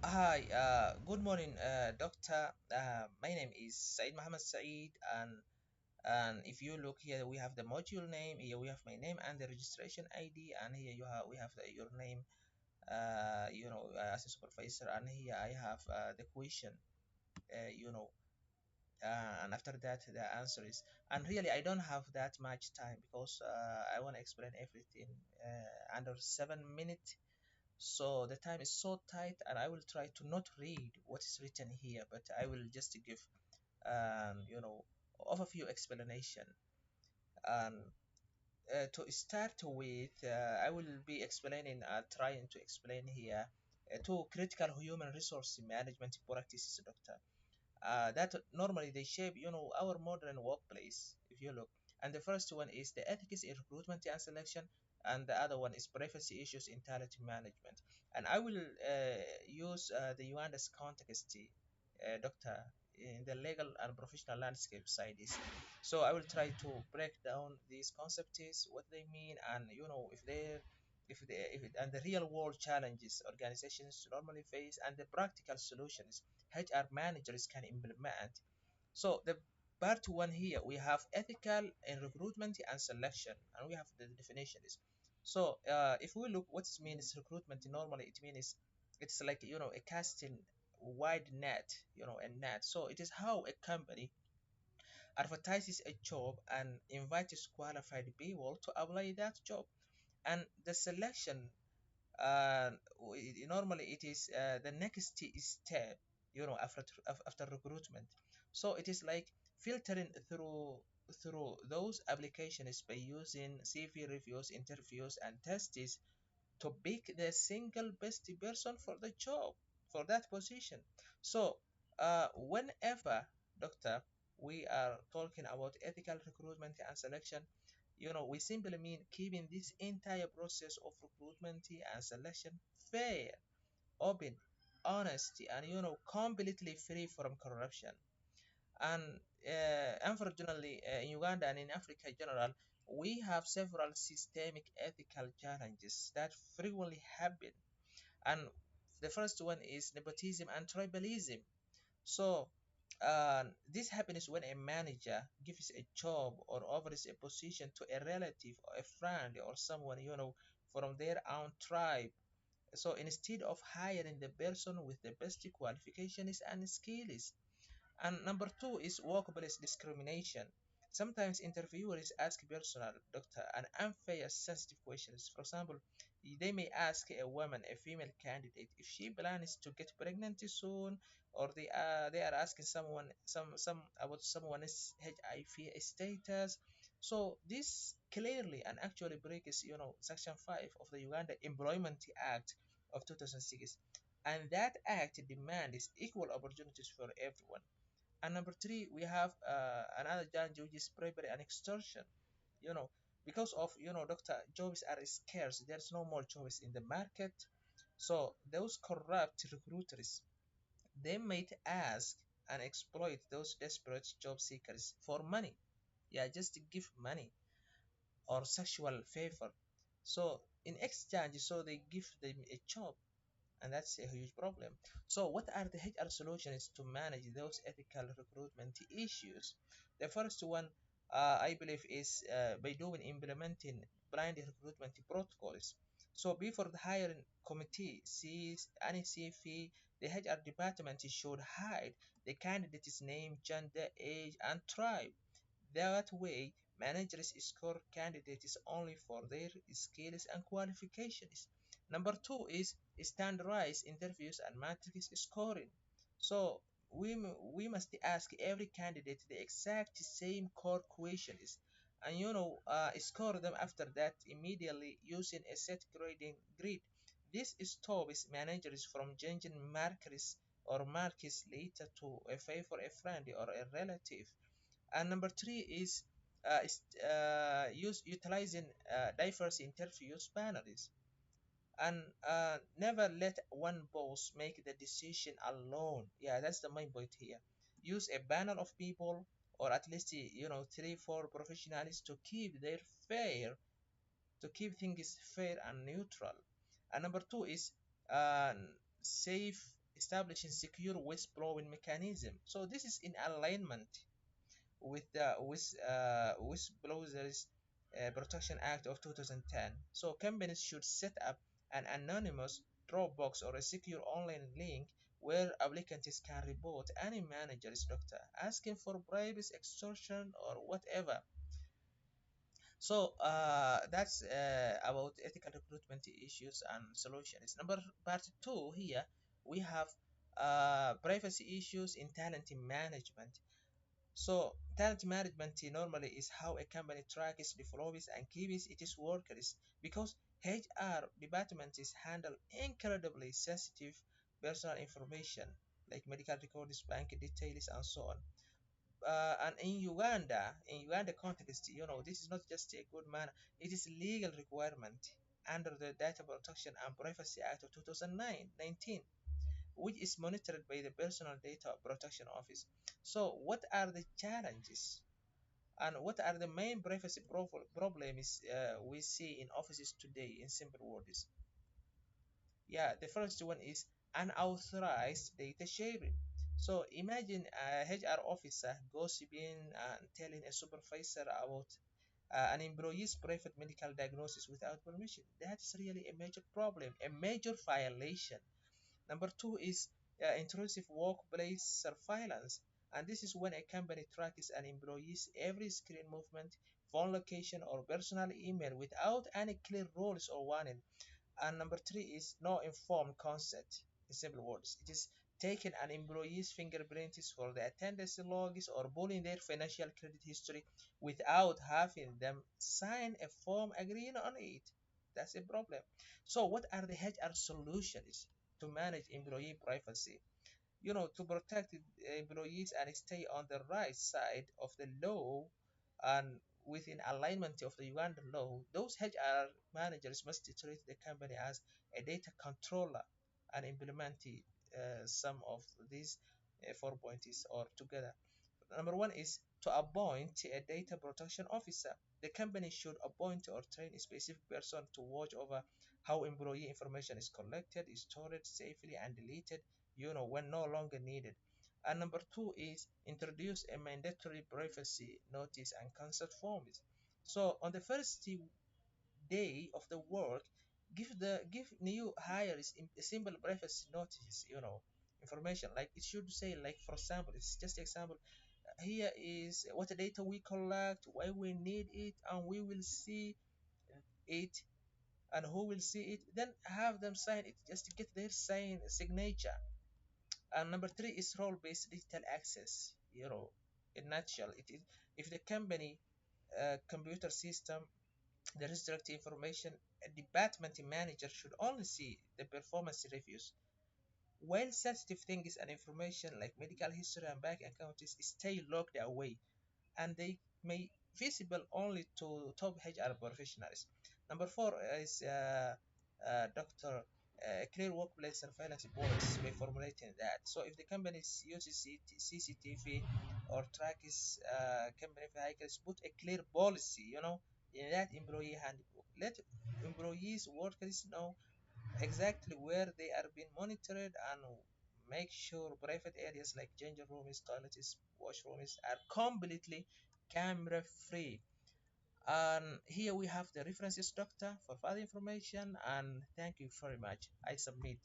Hi, good morning, Doctor. My name is Said Mohammed Saeed, and if you look here, we have the module name. Here we have my name and the registration ID, and here we have your name, as a supervisor, and here I have the question, uh, you know, and after that the answer is. And really, I don't have that much time because I want to explain everything under 7 minutes, so the time is so tight, and I will try to not read what is written here, but I will just give overview explanation. And to start with, I will be explaining, trying to explain here two critical human resource management practices, Doctor, that normally they shape our modern workplace, if you look. And the first one is the ethics in recruitment and selection, and the other one is privacy issues in talent management. And I will use the Uganda's context, Doctor, in the legal and professional landscape side is. So I will try to break down these concepts, what they mean, and and the real world challenges organizations normally face, and the practical solutions HR managers can implement. So the part one here, we have ethical in recruitment and selection, and we have the definitions. So if we look what it means recruitment, normally it means it's like a casting wide net, a net. So it is how a company advertises a job and invites qualified people to apply that job. And the selection, uh, normally it is the next step, after recruitment. So it is like filtering through those applications by using CV reviews, interviews, and tests to pick the single best person for the job, for that position. So whenever, Doctor, we are talking about ethical recruitment and selection, we simply mean keeping this entire process of recruitment and selection fair, open, honest, and completely free from corruption. And unfortunately, in Uganda and in Africa in general, we have several systemic ethical challenges that frequently happen. And the first one is nepotism and tribalism. So this happens when a manager gives a job or offers a position to a relative or a friend or someone from their own tribe. So instead of hiring the person with the best qualifications and skills. And number two is workplace discrimination. Sometimes interviewers ask personal, Doctor, and unfair sensitive questions. For example, they may ask a woman, a female candidate, if she plans to get pregnant soon, or they are asking some about someone's HIV status. So this clearly and actually breaks, Section 5 of the Uganda Employment Act of 2006, and that act demands equal opportunities for everyone. And number three, we have another challenge, which is bribery and extortion. You know, because of doctor, jobs are scarce. There's no more jobs in the market. So those corrupt recruiters, they might ask and exploit those desperate job seekers for money. Yeah, just to give money or sexual favor. So in exchange, so they give them a job, and that's a huge problem. So, what are the HR solutions to manage those ethical recruitment issues? The first one, I believe, is by doing implementing blind recruitment protocols. So, before the hiring committee sees any CV, the HR department should hide the candidate's name, gender, age, and tribe. That way, managers score candidates only for their skills and qualifications. Number two is standardized interviews and matrix scoring. So we must ask every candidate the exact same core questions, and score them after that immediately using a set grading grid. This stops managers from changing markers or marks later to a favor a friend or a relative. And number three is utilizing diverse interviews panelists, and never let one boss make the decision alone. Yeah, that's the main point here. Use a panel of people, or at least three, four professionals to fair, keep things fair and neutral. And number two is uh, safe establishing secure whistleblowing mechanism. So this is in alignment with the Whistleblowers Protection Act of 2010. So companies should set up an anonymous Dropbox or a secure online link where applicants can report any manager's doctor asking for bribes, extortion, or whatever. So that's about ethical recruitment issues and solutions. Part two here we have privacy issues in talent management. So talent management normally is how a company tracks, develops, and keeps its workers because HR departments handle incredibly sensitive personal information like medical records, bank details, and so on. And in Uganda context, this is not just a good manner; it is a legal requirement under the Data Protection and Privacy Act of 2019, which is monitored by the Personal Data Protection Office. So, what are the challenges and what are the main privacy problems we see in offices today? In simple words, yeah, the first one is unauthorized data sharing. So imagine a HR officer gossiping and telling a supervisor about an employee's private medical diagnosis without permission. That's really a major problem, a major violation. Number two is intrusive workplace surveillance. And this is when a company tracks an employee's every screen movement, phone location, or personal email without any clear rules or warning. And number three is no informed consent. In simple words, it is taking an employee's fingerprints for the attendance logs or pulling their financial credit history without having them sign a form agreeing on it. That's a problem. So, what are the HR solutions to manage employee privacy? To protect the employees and stay on the right side of the law and within alignment of the Ugandan law, those HR managers must treat the company as a data controller and implement some of these 4 points or together. Number one is to appoint a data protection officer. The company should appoint or train a specific person to watch over how employee information is collected, is stored safely, and deleted, when no longer needed. And number two is introduce a mandatory privacy notice and consent forms. So on the first day of the work, give new hires a simple privacy notice, information like it should say, like for example, it's just example, here is what data we collect, why we need it, and we will see it, and who will see it. Then have them sign it, just to get their signature. And number three is role-based digital access. In nutshell, it is if the company computer system the restrict information, a department manager should only see the performance reviews, while sensitive things and information like medical history and bank accounts stay locked away and they may visible only to top HR professionals. Number four is Dr. Clear workplace surveillance policies by formulating that. So if the company uses CCTV or tracks company vehicles, put a clear policy, in that employee handbook. Let employees, workers know exactly where they are being monitored and make sure private areas like changing rooms, toilets, washrooms are completely camera free. And here we have the references doctor for further information, and thank you very much. I submit.